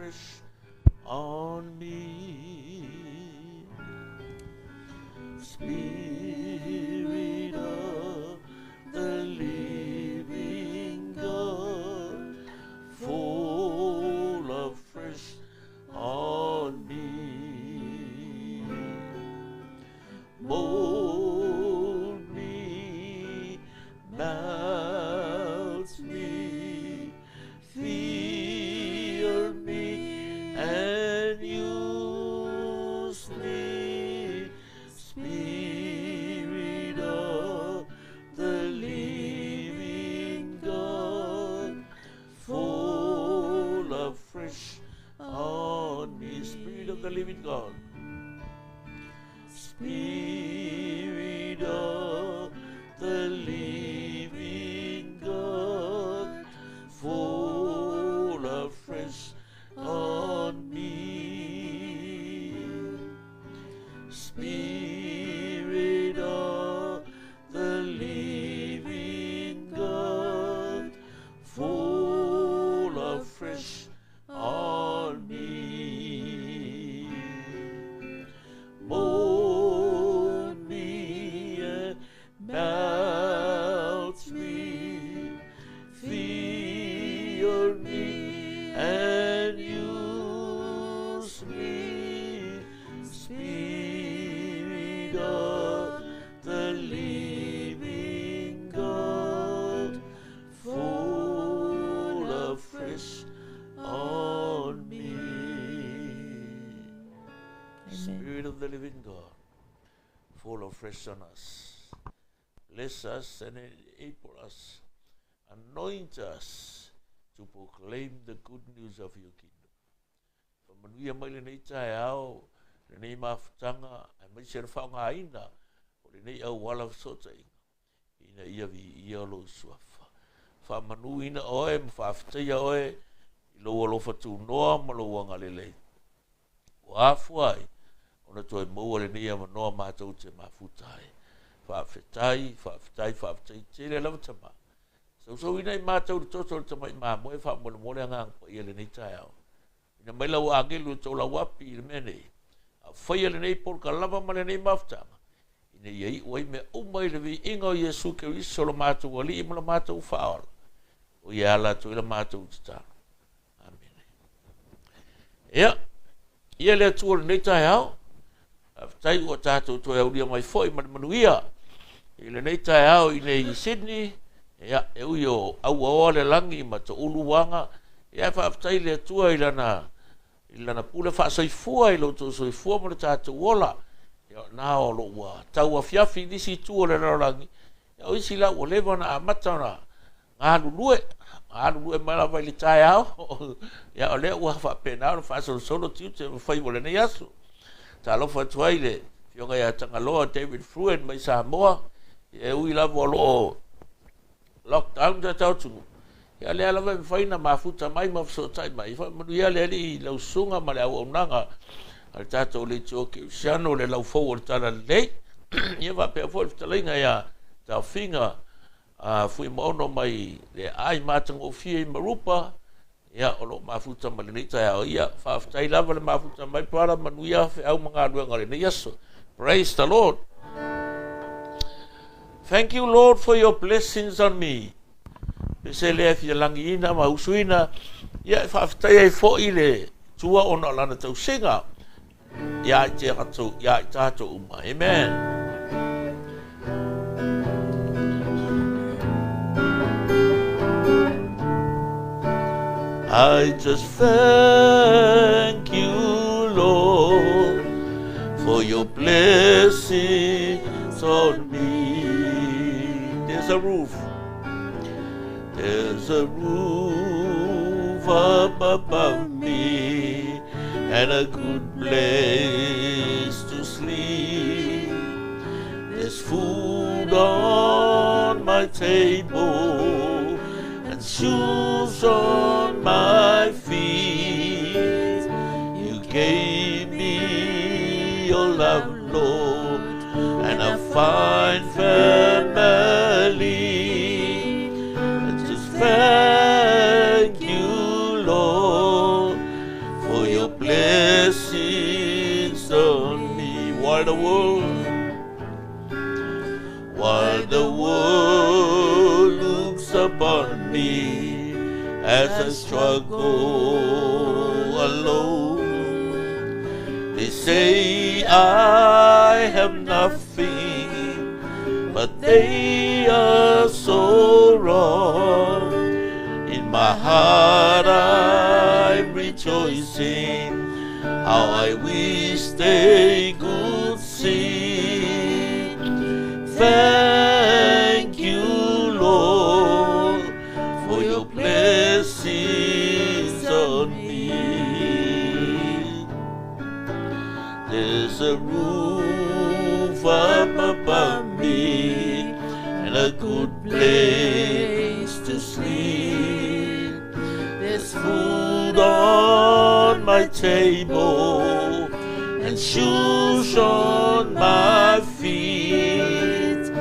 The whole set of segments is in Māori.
afresh on me. Spirit of the living God, fall afresh on me. Mold me, melt me, fill me, and use me. Spirit of the living God, fall afresh on me. Spirit of the living God. Spirit of the living God, fall afresh on me. Spirit of the living God, fall afresh on me. Mold me and melt me, fill me and use me. Spirit of the living God, fall afresh on me. Spirit of the living God, fall afresh on us. Bless us and enable us. Anoint us to proclaim the good news of your kingdom. Pamanuia mai le nei tae au, le nei mafutanga, ai mai se Faaomaamuaina, o le nei au wala sota inga. Ina ia vi ia lo suafa. Faamanuina oe, mawhaafitia oe, ilo alofa tu noa malawanga lelei. Wafuai, ona toi maua le nei amanoa mātou te mafutai. Whaafetai, tere lava tama. So ina I mātou le toto le tamai māmoe, whaamole angang pa ia le nei tae au. Ina mai lau agelu tau lau api i le mea nei. A whaia le nei polka lava ma le nei mafutanga. Ina iai oi me umai le vi inga o Yesu ke riso la mātou wali ima la mātou whaola. O ia ala tu ila mātou titana. Amen. Ia, ia le atua le nei tae au. Tai ua tātou toi au lia mai foi manuia. I le nei tae au i nei Sydney. Ia, e ui o au aoa le langi ma to uluwanga. Ia, whaaftai le atua i lana pule whaasoifua i lo to soifua mo le tātou ola. Ia, nā o lo ua tau a fiafi nisi tua le rangi. Ia, o isi la ua lewa na amata na ngā lulue mai la vai le tae au. Ia, o lea ua whaapena au whaasolo tiu te whai mo le nei asu. Ta lofa tuai le fionga ia tangaloa David Fruin mai Samoa. E ui lavo alo lockdown ta tautungu. Ia lea lava me whaina mafuta mai mafsotai mai. Manuia lea li lausunga ma le au aunanga. Al tatou le tioke usiano le lau fau o tala lei. Ia va pea fo fitalinga ia tau finga. Fui maono mai le ai matang o fie I marupa. Ia o lo mafuta ma le nei tae au. Ia whaaftai lava le mafuta mai para manuia fe au mga aluenga le nei aso. Praise the Lord. Thank you, Lord, for your blessings on me. Pese lea fia langi ina, mausuina. Ia whaaftai ai fo I le tua ona lana tau singa. Ia I te rato, ia I tato uma. Amen. I just thank you, Lord, for your blessings on me. There's a roof. There's a roof up above me and a good place to sleep. There's food on my table and shoes on my feet. You gave me your love, Lord, and a fine family. And just thank you, Lord, me as I struggle alone. They say I have nothing, but they are so wrong. In my heart I'm rejoicing, how I wish they could see. Thank you, Lord, for your blessings on me. There's a roof up above me and a good place to sleep. There's food on my table and shoes on my feet.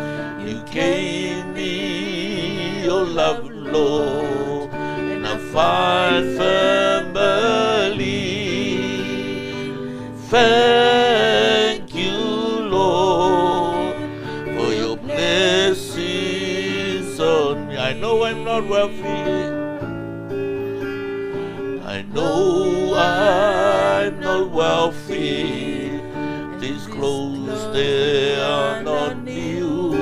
You gave me your love, Lord, and a fine family. Thank you, Lord, for your blessings on me. I know I'm not wealthy. I know I'm not wealthy. These clothes, they are not new.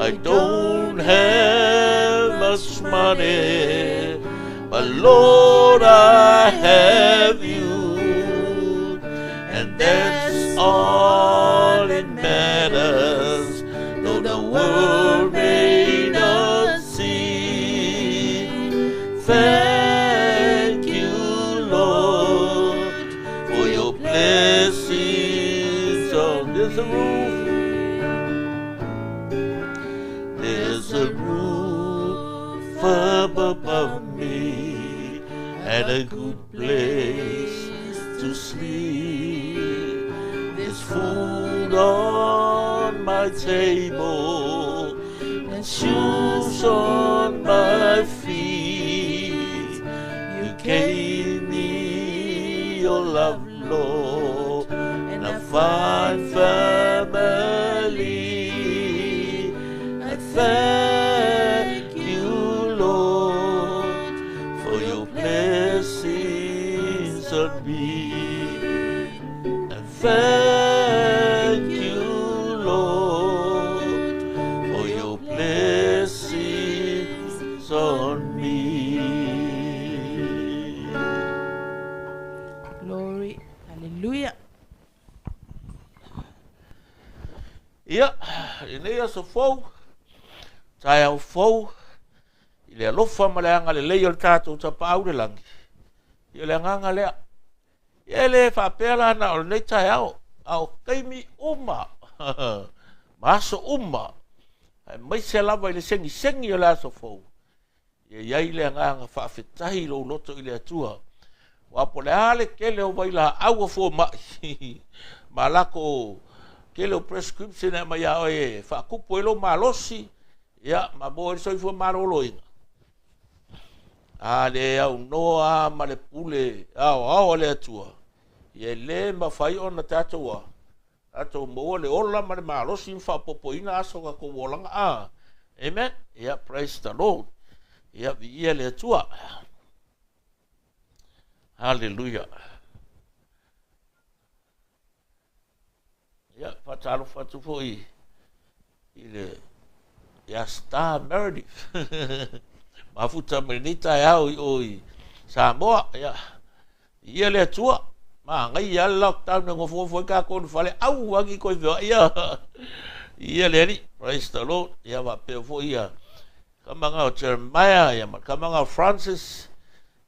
I don't have much money, but Lord, I have you, and that's all it matters, though the world may not see. Thank you, Lord, for your blessings on this roof. There's a roof up above me and a good place to sleep. There's food on my table and shoes on my feet. You gave me your love, Lord, and a fine family. I thank you, Lord, for your blessings on me. I thank you, Lord, for your blessings on me. Glory, hallelujah. Ia, inei aso fou, tai au fou, i le alofa ma le anga le leio le tātou tapa au le langi. I le nganga lea. I le whapela na o nei tai au keimi uma. Maso uma. Mai se lava i le sengi o le aso fou. Iai le nganga whawhetahi lo loto i le atua. Wapo le ale kele o waila au a fo mai. Ma lako kele o prescription e mai au e whakupo ilo malosi. Ia, ma bo e soifua marolo inga. A le au noa ma le pule au le atua. Ie le mafai ona tātua. Tātou moa le ola ma le malosi mwha popoina aso ka ko wolanga. Amen. Ia, praise the Lord. Ia, ia le atua. Hallelujah. Ia, whatalo whatu fo i le ia Star Meredith. Mafuta menita e au i oi Samoa. Ia le atua. Ma ngai ia lockdown na ngofo ka ko fale au wangi ko ia. Ia le ni. Praise the Lord. Ia wa pe fo ia. Kamanga o Jeremiah ia kamanga Francis.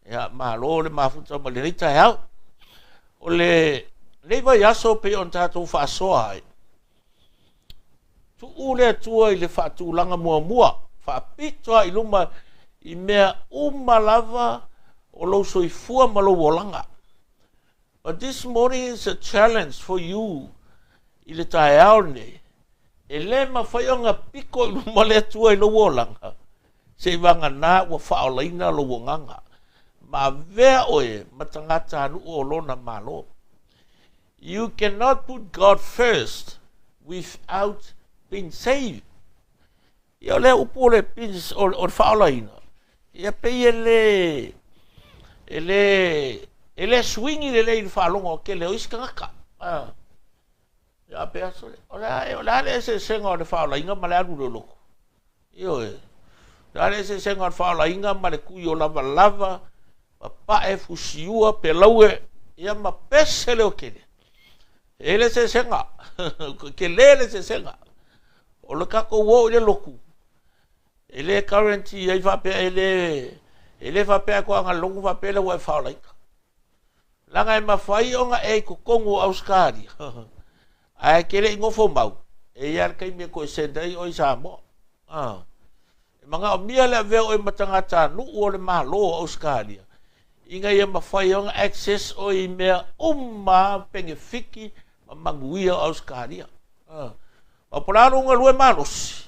Ia ma lo le mafuta menita e au. O le vai aso pe on tatou fa soa. Tu ule tua i le fa tu langa mua. Fa pitoa i luma i mea lava o lo soifua ma lo wolanga. But this morning is a challenge for you i le tae aone. E le mawhai o ngā piko i luma le tua i lo wolanga. Se wanga nā wa Faaolataga lo wonganga. Ma vea oe matangata anu o lona malo. You cannot put God first without being saved. Ia le upu le pins o Faaolataga. Ia pei ele swingi le whaalonga o ke leo iska ngaka. Ia pea sole. O le se senga o le Faaolataga ma le alu le loko. Io e. Le se senga o le Faaolataga ma le kui o lava. Ma pae fusiua pe laue. Ia ma pese leo kele. Ele se senga. Ke le se senga. O le kako wo le loku. Ele currency ai fa pe ele fa pe ko nga longu fa pe le wa Faaolataga. Langa e Mafai o nga e ko kongo auskari. Ai kele ngofo mau. E yar kai me ko sendai o Samoa. E manga o mia le ve o matangata nu o le malo auskari. Inga ia Mafai o nga access o I mea umma pengefiki manguia auskari. Ma poraro nga lue manos.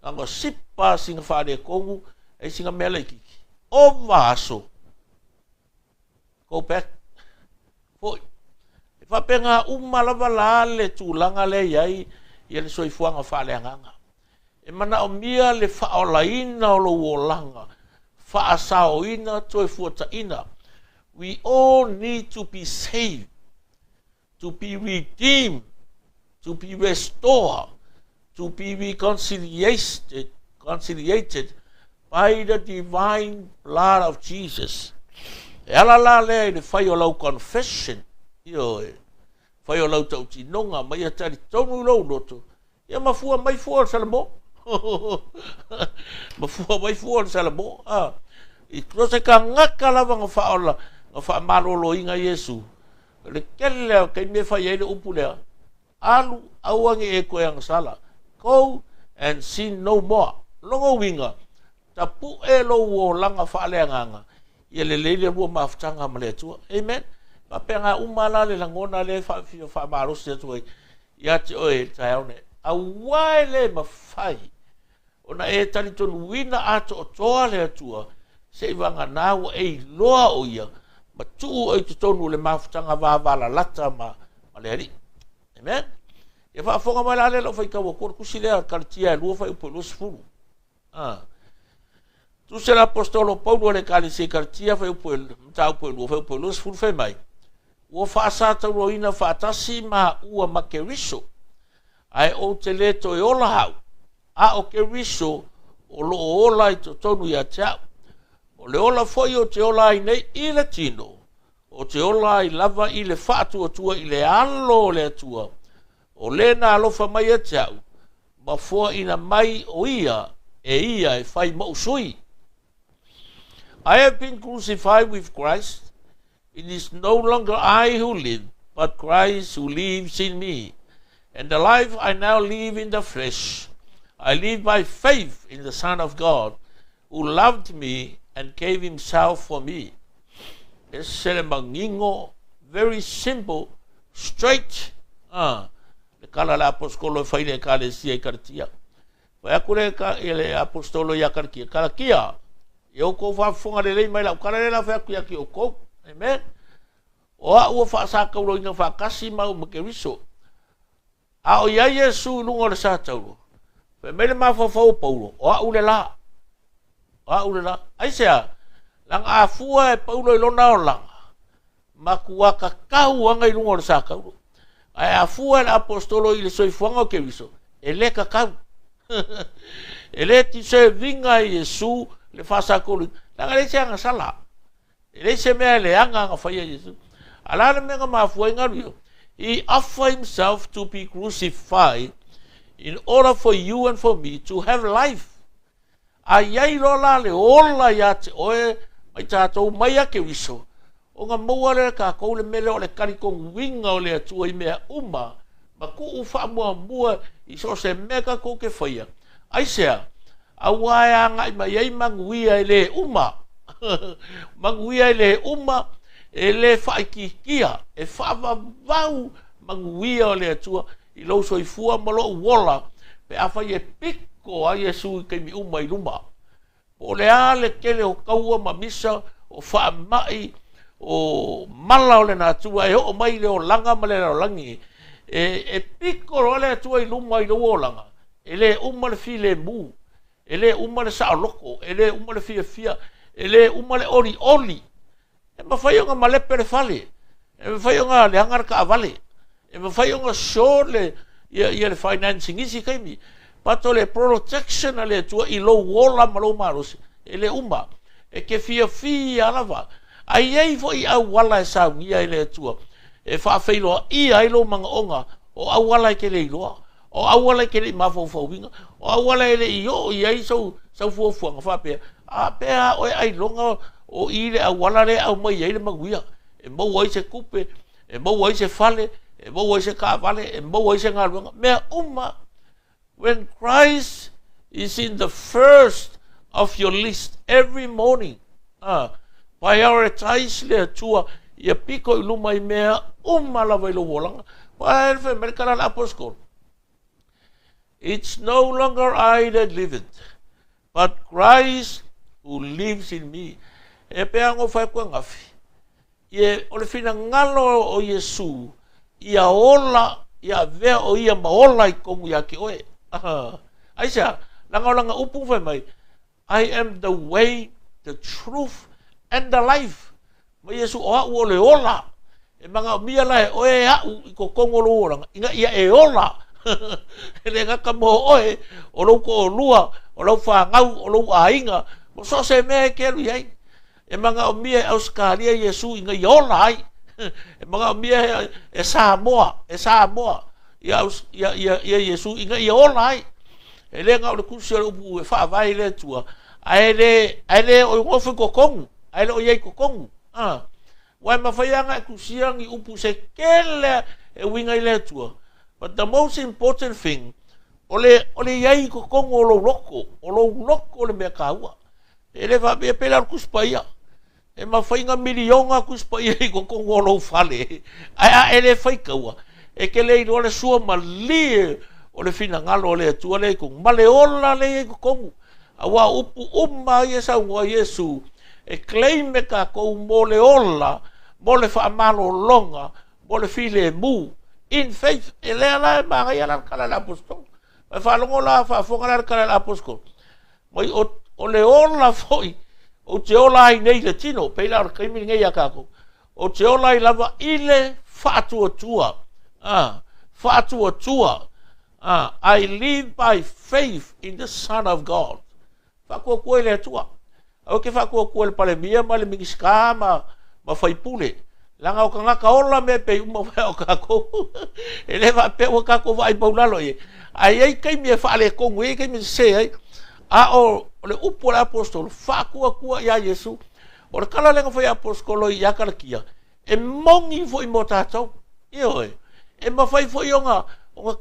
Nga sipa singa whare kongu e singa mea leikiki. O vaso. Go back. Foi. E whapenga lava la le tūlanga le iai ia le soifuanga whale anganga. E mana o mia le Faaolataga o lo wolanga. Faasaoina toi fuataina. We all need to be saved. To be redeemed. To be restored. To be reconciliated by the divine blood of Jesus. E ala la le le whai o lau confession. Io e. Whai o lau tau tinonga mai a tari tonu lau loto. Ia mafua mai fua salamo. Mafua mai fua salamo. I klose ka ngaka lava nga whaola. Nga wha marolo inga Yesu. Le kele leo kei me whai eile upu lea. Alu auangi e koe ang sala. Go and sin no more. Longo winga. Tapu e lo wo langa whaale anganga. Ia le leile rua mafutanga ma le atua. Amen. Ma penga umala le langona le wha marosi atua. Ia te oe taeone. A wae le Mafai. Ona e tani tonu wina ato o toa le atua. Se iwanga nāua e loa o ia. Ma tuu e te tonu le mafutanga wāwala lata ma le hari. Amen. Ia whaafonga mai la le lau whaika wakor kusi lea karitia e lua whai upo lusi furu. Tu se l'apostolo Paulo le kali se kartia fa upo mta upo los ful fe mai. O fa sata roina fa tasi ma ua makeriso. Ai o te leto e ola hau. A o keriso o lo ola I to tonu ia tau. O le ola foi o te ola I nei I le tino. O te ola I lava I le fatu atua I le alo le atua. O le na alofa mai a tau. Ma fua ina mai o ia e ia e fai mausui. I have been crucified with Christ. It is no longer I who live, but Christ who lives in me. And the life I now live in the flesh, I live by faith in the Son of God, who loved me and gave himself for me. It's very simple, straight. Le kala la apostolo fai le kale sia kartia. Vai akure ka ele apostolo ya karkia. Karakia. Eu ko fa fonga le mai la kala la fa ku ya ki o ko. Amen. O a o fa sa ka lo ina fa kasi ma o mekeriso. A o ya Yesu lungo le sa tau. Pe mele ma fa fa o Paulo. O a ulela. O a ulela. Ai sea. Lang a fua e Paulo lo na ola. Ma ku ka kau anga I lungo le sa ka. Ai a fua le apostolo I le soifuanga o keriso. Ele ka kau. Ele ti se vinga Yesu le fasa kolu. Nanga le anga sala. Ele se mea le anga faya Yesu. Ala le menga mafua inga rio. He offered himself to be crucified in order for you and for me to have life. Ayai rola le ola ya te oe mai tātou mai ake wiso. O ngā maua le ka kou le mele o le karikong winga o le atua I mea uma. Ma ku u Faamuamua I so se mega ko ke faya. Ai sea. Awaya ngai mai ai manguia ele uma. Manguia ele uma ele faikikia e whavavau manguia o le atua I lo soifua malo wola pe afa ye piko a Yesu ke mi uma I luma. O le ale kele o kaua mamisa o whaamai o mala o le natua e o mai le o langa ma le o langi e piko o le atua I luma I lo langa. Ele uma le file mu. ele uma le sa loko, ele uma le fia, ele uma le oli. E mafai o nga malepe le fale, e mafai o nga le hangar ka avale, e mafai o nga show le ia le financing isi kaimi, pato le protection ale tua i lo wola malo maros, ele uma, e ke fia alava, ai ei fo i au wala e sa ngia ele tua, e whaafeiloa i ailo manga onga, o au wala ke le iloa, o au wala ke le mafau-fauinga, o au wala ele i o i ai sau fuafuanga whapea, a pea oe ai longa o i le au wala le au mai ai le maguia, e mau ai se kupe, e mau ai se fale, e mau ai se kaavale, e mau ai se ngaruanga, mea when Christ is in the first of your list every morning, prioritize le tua, ia piko i luma i mea lava i lo wolanga, pa elfe merkala la apostol. It's no longer I that liveth, but Christ who lives in me. E pea ngo fai kua ngafi. Ie ole fina ngalo o Yesu, ia ola, ia vea o ia maola i kongu ia ki oe. Aisa, langa upung fai mai. I am the way, the truth, and the life. Ma Yesu o hau ole ola. E manga mia lai oe hau i ko kongo lo oranga. Inga ia e ola. Ele ngaka mo oe, o lau ko o lua, o lau whangau, o lau ainga. Mo so se mea keru iai. E manga o mia au skalia Yesu inga i ola ai. E manga o mia e Samoa. Ia Yesu inga i ola ai. E le ngau le kusi o upu e whaavai le tua. Aile o ngofu ko kongu. Aile o iei ko kongu. Wai mawhaianga e kusiang i upu se kele e winga i le tua. But the most important thing, ole iei ko kongu o lo loko le mea kaua. E le wha pela o kuspaia. E mawhainga milionga kuspaia i ko kongu o lo fale. E le whaikaua. E ke le ilo le sua malie o le fina ngalo o le tua le kong. Ma le ola le i ko kongu. Awa upu umma i esa ua Yesu. E claim me ka kou mo le ola, mo le whaamalo longa, mo le file mu. In faith, e lea la e maa ia lan kala la apostol. Mai whalongo la whaafonga la kala la apostol. Mai o le ola foi, o te ola ai nei le tino, peila o kaimi ngai a kako. O te ola ai lava ile whaatua. Whaatua. I live by faith in the Son of God. Whakua le atua. Au ke whakua le pale mia ma le mingiska ma whaipule. Langa o ka ngaka ola me pe uma whai o kako. E le wha pe o kako wai paulalo e. Ai ei kai mea wha le kongu e kai mea se ai. A o le upo le apostol whakua ia Yesu. O le kala lenga whai apostolo i akara kia. E mongi fo i mo tātou. Io e. E ma whai fo i o nga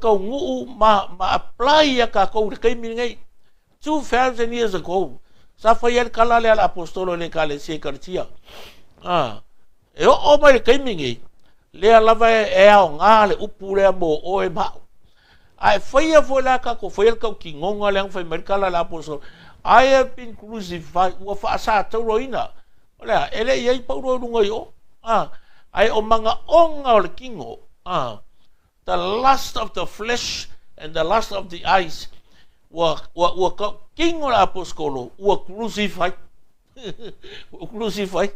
kau nguu ma apply a kako le kai mea ngai. 2,000 years ago. Sa whai el kala le ala apostolo le kale se kartia. E o mai le kaimingi. Lea lava e ao ngā le upu lea mo o e mau. Ai whaia fo la kako whaia kau ki ngonga leang whai mai kala le apostolo. I have been crucified. Ua whaasa tauro ina. Olea, ele iei pauro runga i o. Ai o manga onga o le kingo. The lust of the flesh and the lust of the eyes. Ua kingo le apostolo. Ua crucified. Ua crucified.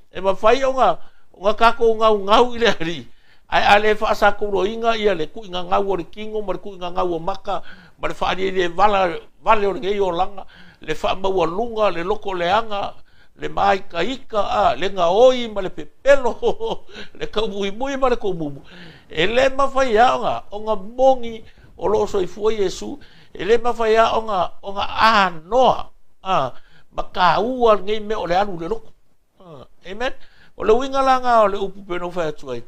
E ma whai o ngā kako ngau i le ari. Ai ale whaasa kuro inga ia le ku inga ngau o le kingo, ma le ku inga ngau o maka, ma le whaari le vale o le ngei o langa, le wha maua lunga, le loko le anga, le mai ka ika, le ngā oi, ma le pepelo, le kaumui ma le kaumumu. E le ma whai o ngā mongi o lo so i fua Yesu, e le ma whai o ngā noa, ma ka ua ngei me o le anu le loko. Amen. O le winga langa o le upu peno whai atuai.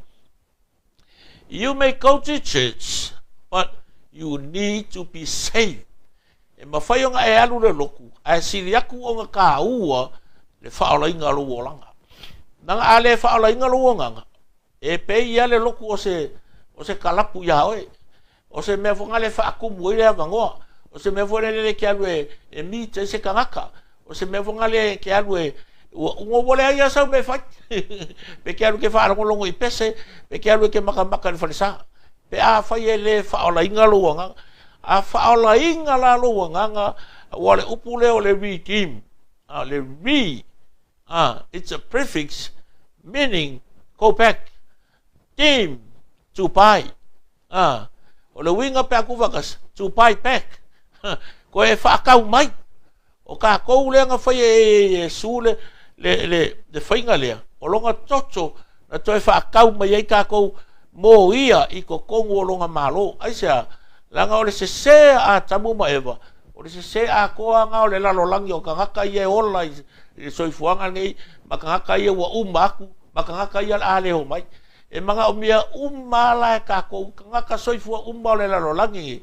You may go to church, but you need to be saved. E mawhai o ngā e anu le loku, a siri aku o ngā ka ua le whaolainga lo o langa. Nanga a le whaolainga lo o nganga. E pe ia le loku o se kalapu ia oe. O se mea whanga le whaakumu i le avangoa. O se mea whanga le ke alu e mita se kangaka. O se mea whanga le ke alu ua wole ai asau me whai. Pe ke alu ke whaarongolongo i pese, pe ke alu ke makamaka ni whanisa. Pe a whai e le whaolainga lo o nganga. a whaolainga la loa nganga, wa le upu leo le redeem, le re, it's a prefix, meaning go back, deem, to buy, o le winga pe aku wakas, to buy back, ko e whaakau mai, o ka kou lea nga whai e sule le whainga lea, o longa toto, na toi whaakau mai ei ka kou mō ia i ko kongu o longa malo, aisea, langa o le se a tamu ma ewa, o le se a koa nga o le lalolangi o ka ngaka ia e ola i soifuanga ngei, ma ka ngaka ia ua aku, ma ka ngaka ia a leho mai, e manga o mia la e ka kou, ka ngaka soifua o le lalolangi,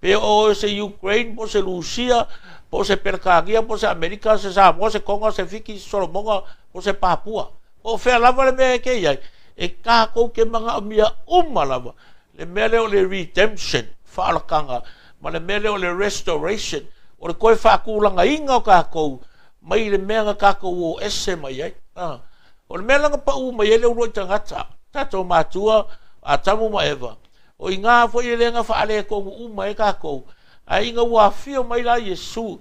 pe o se Ukraine, po se Lucia, po se Perkagia, po se Amerika, se Samoa, se Kongo, se Fiki, se Solomonga, po se Papua, o fea lava le mea ke iai, e ka kou ke manga o mia lava, le mea leo le redemption, whaalakanga, ma le mea leo le restoration, o le koe whaakulanga inga o ka kou, mai le mea nga ka kou o ese mai ai, o le mea langa pa mai ele uroi tangata, tato matua, a tamu ma eva, o i ngā fo i le nga whaale kou uma e ka kou, a inga ua fio mai la Yesu,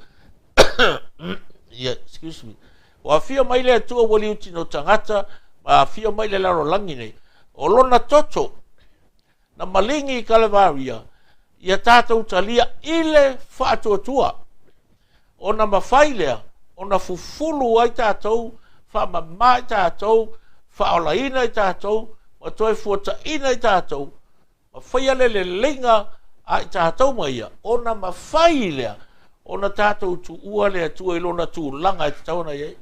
excuse me, ua fio mai le atua wali uti no tangata, ma fio mai le laro langi nei, o lona toto, na malingi i Kalavaria, ia tātou talia ile whaatuatua, o na mawhai lea, o na fufulu ai tātou, whamama i tātou, Faaolataga i tātou, ma toi fuataina i tātou, ma whaiale le lenga a i tātou maia, o na mawhai lea, o na tātou tu ua lea tua ilona tu langa i tātou na iei,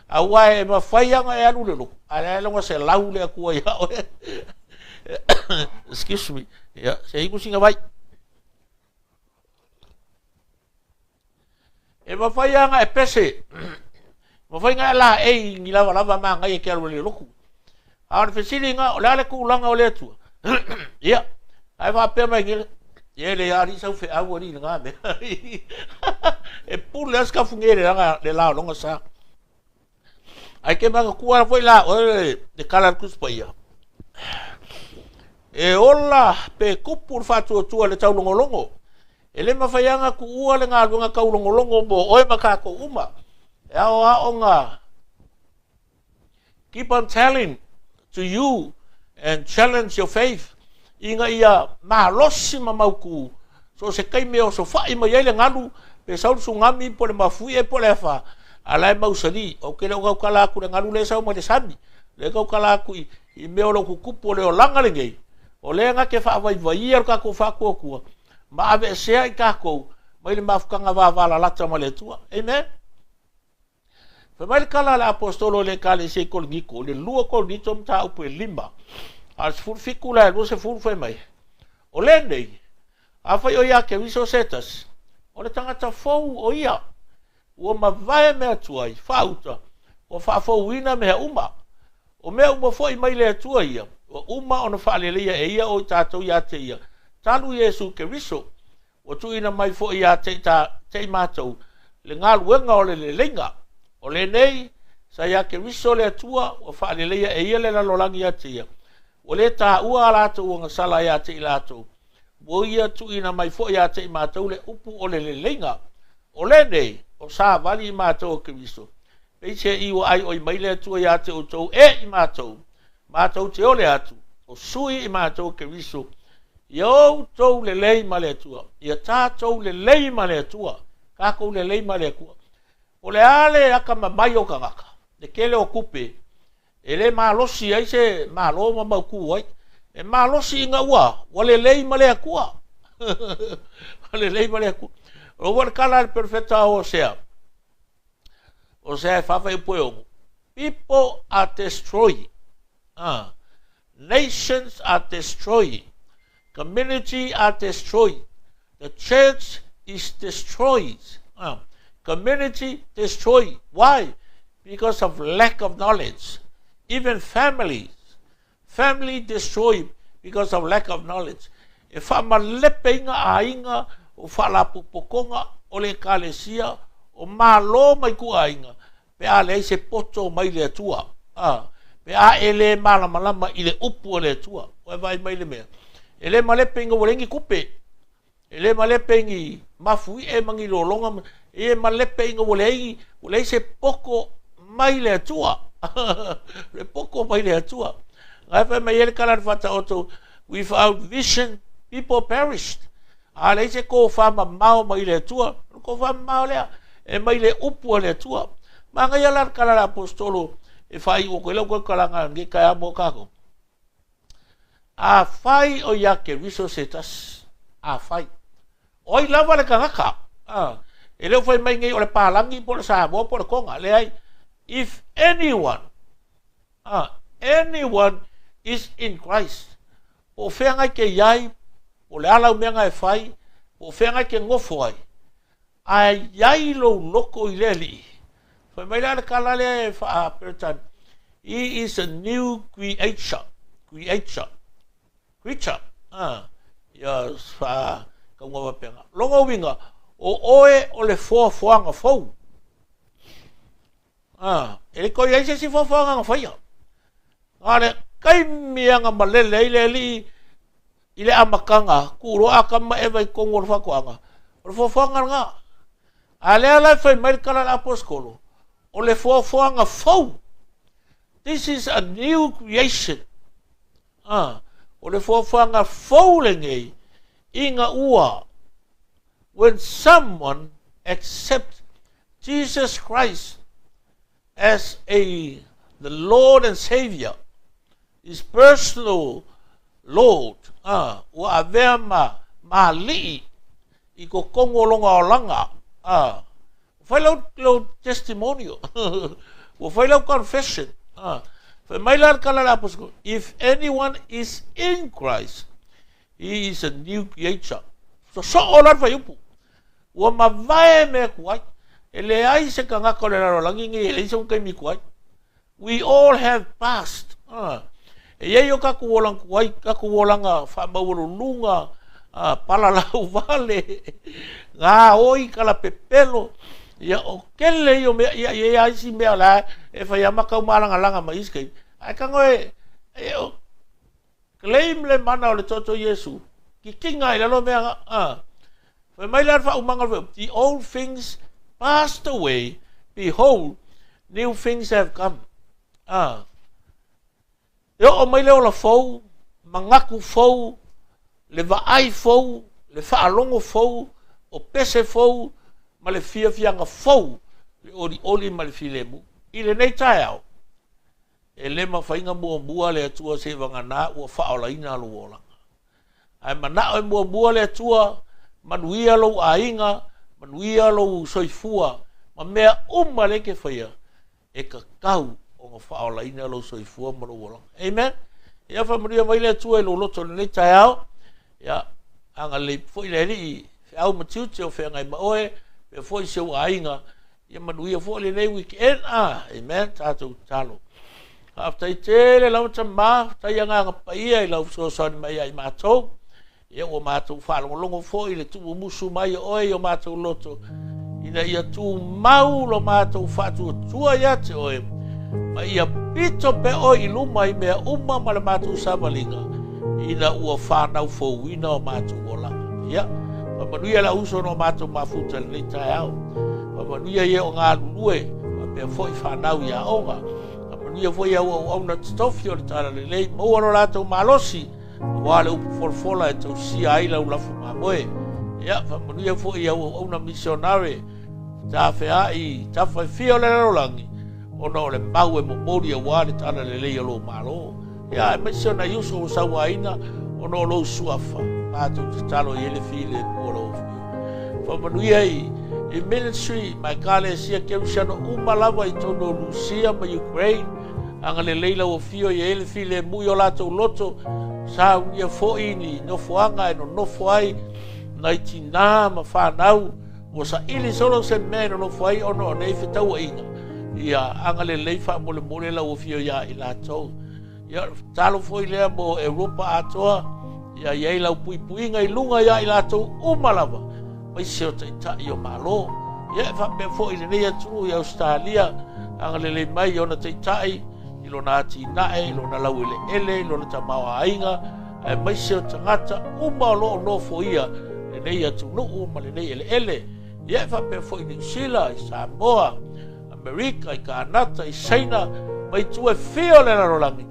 a wae e mawhaianga e anu le loko, a lea longa se lau lea kua ia oe, excuse me, se hiku singa vai. E mawhaianga e pese, mawhaianga e la e ngi lava maa ngai e kia lua le loko, a wane whesiri nga, o lea le kuulanga o lea tua, ia, ai whapea mai ngile, ia le ari sau whi au ari ngā me, e pūle aska fungere langa le lao longa sa, ai ke manga kua foi la, o le kalar kuspa ia, e ola pe kupur whatua tua le tau longolongo, e le mawhaianga ku ua le ngā luanga kau longolongo mo oe makako uma, e ao a ngā, keep on telling to you and challenge your faith, inga ia malosi mamauku, so se kai meo so whai mai ele ngalu, pe sauru sungami po le mafui e po le wha, alai mausani, o ke leo kaukalaku le ngalu le sau ma le sami, le kaukalaku i meo lo kukupo le o langa le ngei, o le nga ke wha vai vai ar kako wha kua, ma ave sea i kako, mai le mafukanga wavala lata ma le tua, amen? Fa mai le kala le apostolo le kale se kol ngiko, le lua kol nito mta upo e lima, as furfiku la e se furfai mai, o le nei, a fai o ia ke viso setas, o le tangata fau o ia, ua mawai mea tuai, whauta, o whafau ina mea uma, o mea uma foi mai le atua ia, o uma ona whaalelea e ia o i tātou ia te ia, talu Yesu ke viso, o tu ina mai foi ia te mātou, le ngā luenga o le lenga, o le nei, sa ia ke viso le atua, o whaalelea e ia le lalolangi ia te ia, o le tā ua alatou o ngasala ia te ilatou, o ia tu ina mai foi ia te mātou le upu o le lenga, o le nei, o sa vali i mātou o ke viso, peise iwa ai o i mai le atua ia te utou e i mātou, mātou te ole atu, o sui i mātou ke viso, i au tou le lei ma le atua, i a tātou le lei ma le atua, kākou le lei ma le akua, o le ale aka mamai o kangaka, le kele o kupe, e le malosi ai se malo ma mauku ai, e malosi inga ua, wa le lei ma le akua, wa le lei ma le akua, o wale kala le perfeta o sea e fafa i pueongo, people are destroying, nations are destroying, community are destroyed, the church is destroyed, community destroyed. Why? Because of lack of knowledge. Even family destroyed because of lack of knowledge. E whamalepe inga a inga o whalapupokonga o le kalesia o malo mai kua inga pe a le se poto mai le atua. Pe a ele malamalama i le upu o le atua. O e vai mai le mea. E le malepe inga warengi kupe. ele malepe ngi mafui e mangi lolonga e malepe inga wolei se poko mai le atua le poko mai le atua ngai fa mai ele kala fata oto without vision people perished ale se ko fa mau mai le atua ko fa mau le e mai le upu le atua manga yala kala apostolo e fai o ko le ko kala ngi ka mo kako a fai o ya ke viso setas a fai oi lava le kangaka ele foi mai ngai o le palangi po le sa mo po le konga le ai if anyone is in Christ o fenga ke yai o le ala menga e fai o fenga ke ngofo ai yai lo loko i leli foi mai la kala le fa pertan he is a new creature ya fa como va penga longo winga o oe o le foanga fou ele ko ia se foanga faia ale kai mianga malele ile ile amakanga kuro akama e vai kongor fa koanga o foanga nga ale ala fa mai kala apostolo o le foanga fou this is a new creation o le foanga fou le ngei inga ua when someone accepts Jesus Christ as the Lord and Savior, his personal Lord, wa avea ma li i ko kongo longa o langa, fai lau testimonial, wa fai lau confession, if anyone is in Christ, he is a new creature. So olar fai upu. Wa mavae me kuai. Ele ai se kanga ko le langi ngi ele so kai mi kuai. We all have passed. E yo ka ku wolang kuai, ka ku wolanga fa mawuru lunga, palalau vale. Nga oi kala pepelo. Ya o kele yo me ya si me ala e fa ya maka malanga langa ma iskai. Ai ka ngoe claim le mana o le toto Yesu. Ki kinga ila lo mea fa mai la fa umanga the old things passed away, behold new things have come yo o mai le o la fou mangaku fou le vaai fou le faalongo fou o pese fou ma le fianga fou le oli ma le filemu i le nei tae au e le mawhainga mua le atua se wangana ua Faaolataga lo olanga ai mana o mua le atua manuia lo ainga manuia lo soifua ma mea le ke whaia e ka kau o ngā Faaolataga lo soifua ma lo olanga amen ia whamaria mai le atua e lo loto le nei tae au ia anga le fwoi le ri au matiuti o whengai maoe pe fwoi se o ainga ia manuia fwoi le nei weekend amen tātou talo aftai tele lau tama tai anga paia i lau so mai ai mātou ia o mātou whalongolongo fwoi le tu musu mai oe o mātou loto ina ia tu mau lo mātou whatu tua ia te oe ma ia pito pe oe i luma i mea ma le mātou samalinga ina ua whanau fwowina o mātou olanga ia pamanuia la uso no mātou mafuta le tai au pamanuia ia o ngā lulue ma pe fwoi whanau ia onga ia foi au na stofio le tala le lei mo ora la to malosi wale upu forfola e to sia ai la ulafu mamoe ia fa mo ia foi au na missionary ta fa ai ta fa fio le rolangi ono le mau e mo mori wale tala le lei lo malo ia missionary uso sawaina ono lo suafa pa to talo ele file polo fa mo ia in ministry my kale sia ke usano umalava i tono Lucia ma Ukraine anga le leila o fio ye ele file mu yo lato loto sa ia foi ni no foanga no foi naitina ma fa nau o sa ili solo se meno no foi ono nei fitau inga ia anga le leifa mo le la o fio ya ilato ia talo foi le mo Europa Atua ia ye la pui ngai lunga ya ilato umalava mai se o ta io malo ia fa pe foi le nei atu ia Australia anga le mai ona te tai ilo na ti nae ilo na lau ele ilo na tamau ainga mai se o tangata umalo no foia le nei atu nuu ma le nei ele ia fa pe foi New Zealand i Samoa Amerika i Kanata i China mai tu e fio le rolangi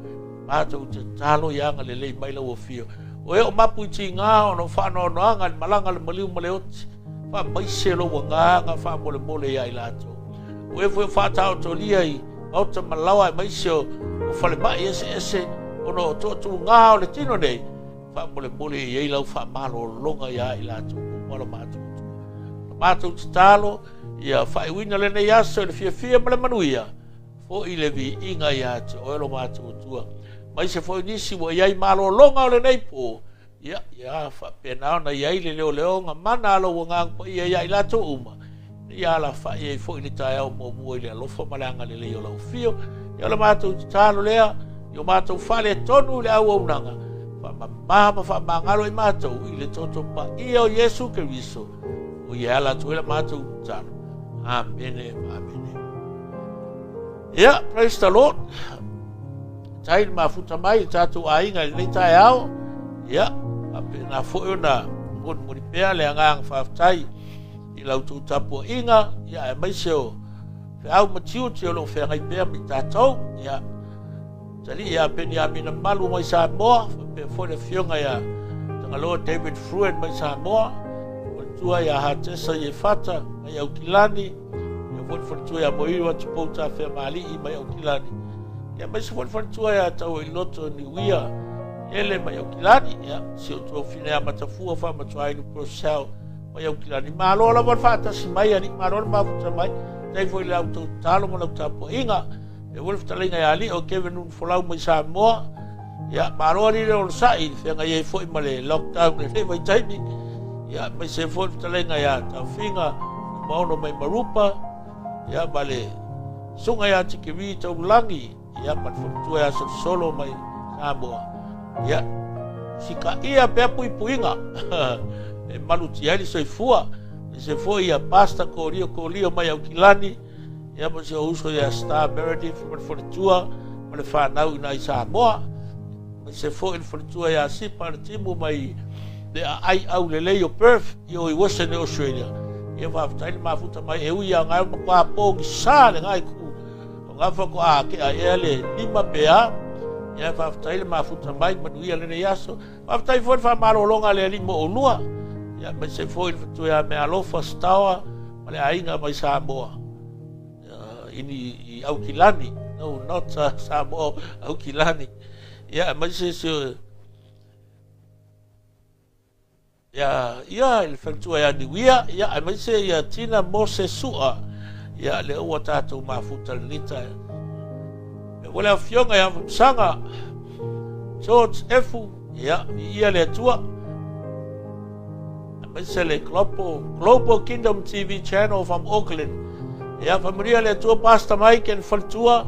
ma tu te talo yanga le lei mai lo fio o e o mapu ti nga no fa no anga malanga le maliu male oti fa mai se lo nga fa mole ia i lato o e foi fa ta to lia i o te malawa mai se o fa le ba ese o no to nga o le tino nei fa mole ia i lau fa malo longa ia i lato o matu talo ia fa i wina le nei aso le fia male manuia fo i le vi inga ia te o lo matu tua mai se foi nisi wo ia i malo longa o le nei po ia fa pena na ia i le leo nga mana lo nga po ia i lato uma ia la fa ia fo i le tai au mo i le alofa malanga le leo lo fio ia lo matu talo lea io matu fa le tonu le au unanga fa mangalo i matu i le toto pa ia o Yesu Kristo o ia la tu le matu talo amen amen. Yeah, praise the Lord. Tai mafuta mai tatu ainga le tai ao. Yeah, apena foi na mon pea le anga faftai i lau tu tapu inga, ya mai seo. Fe au matiu te lo fe ngai pea mi tatou. Ya. Tali ya peni a mina malu mai sa moa, pe foi le fionga ya. Tanga lo David Fruit mai sa moa. Tua ya hatesa ye fata mai au kilani. Fon tua mo i wa tipo ta fe mali i mai o kilani ya mai fon tua ya tau i loto ni wia ele mai o kilani ya si o to fine a matafu fa ma tua i pro sel mai o kilani ma lo la fa ta si mai ani ma lo ma fu mai dai foi la auto talo mo la tapo inga e wolf talinga ya ali o Kevin un folau mai sa mo ya ma lo ni lo sai fe nga ye foi male lockdown le vai taimi ya mai se wolf talinga ya ta finga mo no mai marupa ya bale sunga ya tikiwi tau langi ya pat futua ya solo mai Samoa ya sika ia pe puinga e maluti ali soifua se foi ya pasta korio mai au kilani ya mo se uso ya star meredith futua male fa nau na Samoa se foi futua ya sipa timu mai de ai au lele yo perf yo i Western Australia ia whaftai le mafuta mai e ui a ngai kwa pōngi sā le ngai ku o ngā whako a ke a ea le lima pēa ia whaftai le mafuta mai manuia le nei aso whaftai fwoi whamarolonga le lima o nua ia mai se fwoi le whatu ea me alofa stawa ma le ainga mai Samoa i au kilani no not Samoa au kilani ia mai se ya il factua ya niwia ya mai se ya tina mose sua ya le o tatu mafuta lita e wala fionga ya sanga George F ya ia le tua mai se le global kingdom TV channel from Auckland ya familia le tua pastor Mike and Faltua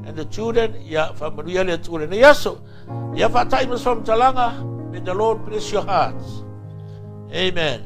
and the children ya familia le tua ne yaso ya fatai from Talanga. May the Lord bless your hearts. Amen.